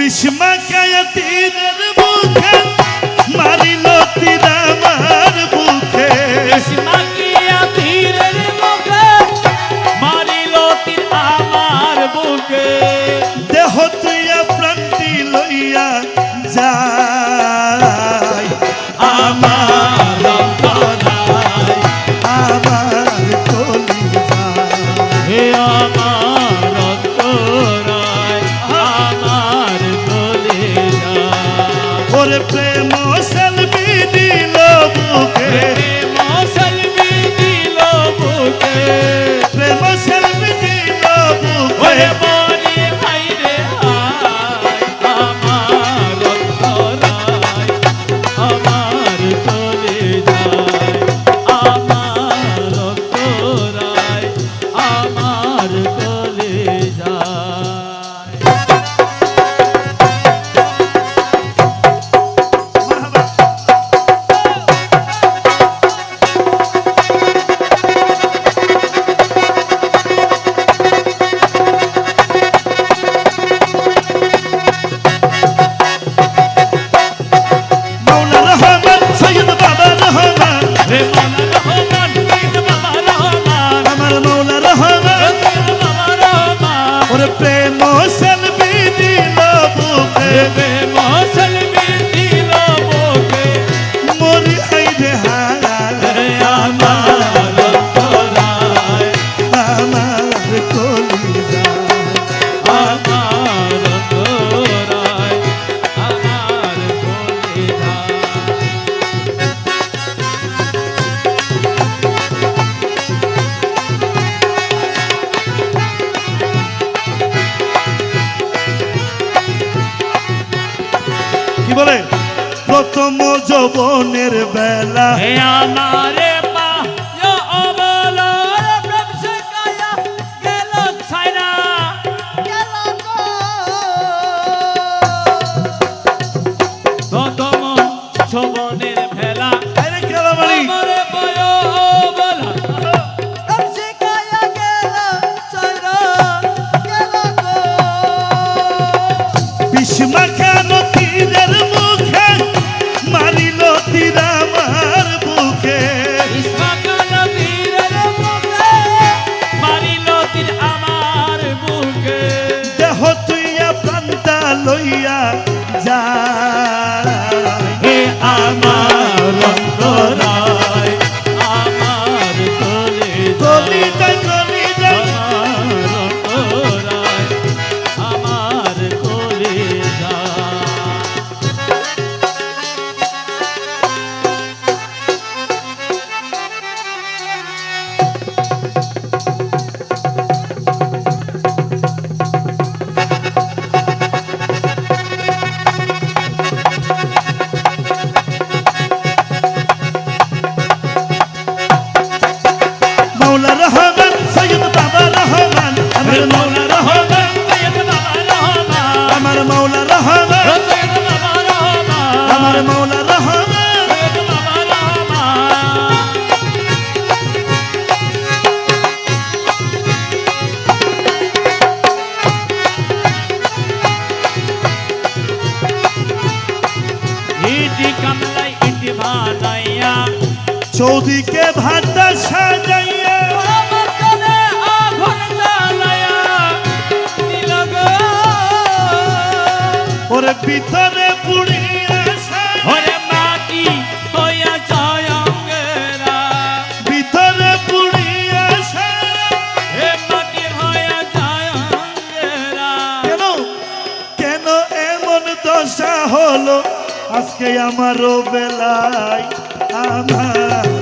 বিস্মাকায়া তীরের মুখে মারিল তীর আমার বুকে বিস্মাকায়া তীরের মুখে মারিল তীর আমার বুকে দেহ তুইয়া প্রাণটি লইয়া যায় আমার অন্তরায় আমার কলিজা হে আমার অন্তরায় আমার কলিজা ওরে প্রেম সেলবি দিল বুকে প্রেম সেলবি দিল বুকে প্রেম সেলবি দিল বুকে ওরে মরি হাই রে হায় আমার অন্তরায় আমার কলিজায় আমার অন্তরায় আমার কলিজায় মাওলা রহমান সৈয়দ বাবা রহমান হে মাওলা রহমান পীর বাবা রহমান আমার মাওলা রহমান পীর বাবা রহমান ওরে প্রেম সেলবি দিল বুকে প্রেম সেলবি দিল বুকে মরি হাই রে হায় হে আমার অন্তরায় আমার কলিজা আমার অন্তরায় আমার কলিজায় কি বলে প্রথম যৌবনের বেলা হে আমারে মা ইয়া অবলার প্রেম শিখায়া গেল ছাইরা গেল গো প্রথম যৌবনের ভেলা আরে কেলামারি আমারে বয় অবলা প্রেম শিখায়া গেল ছাইরা গেল গো বিস্মাকানো তীরের মুখে মারিল তীর আমার বুকে ইসমাকালা বীরের বুকে মারিল তীর আমার বুকে দেহ তুইয়া প্রাণটা লইয়া যায় হে আমার অন্তরায় আমার কলিজা কলিজা কলিজা আমার অন্তরায় আমার কলিজা মাওলা রহমান সৈয়দ বাবা রহমান আমার মাওলা রহমান সৈয়দ বাবা রহমান আমার মাওলা রহমান সৈয়দ বাবা রহমান আমার মাওলা রহমান সৈয়দ বাবা রহমান ইটি কামলাই ইটি ভালাইয়া চৌদিকে ভাতা সাজাইয়া আমার কানে আগুন জ্বালায়া দিল গো ওরে ভিতরে পুড়িয়া ওরে মাটি হইয়া যায় অঙ্গেরা ভিতরে পুড়িয়া হে মাটি হইয়া যায় অঙ্গেরা কেন কেন এমন দশা হলো আজকে আমারও বেলায় আমার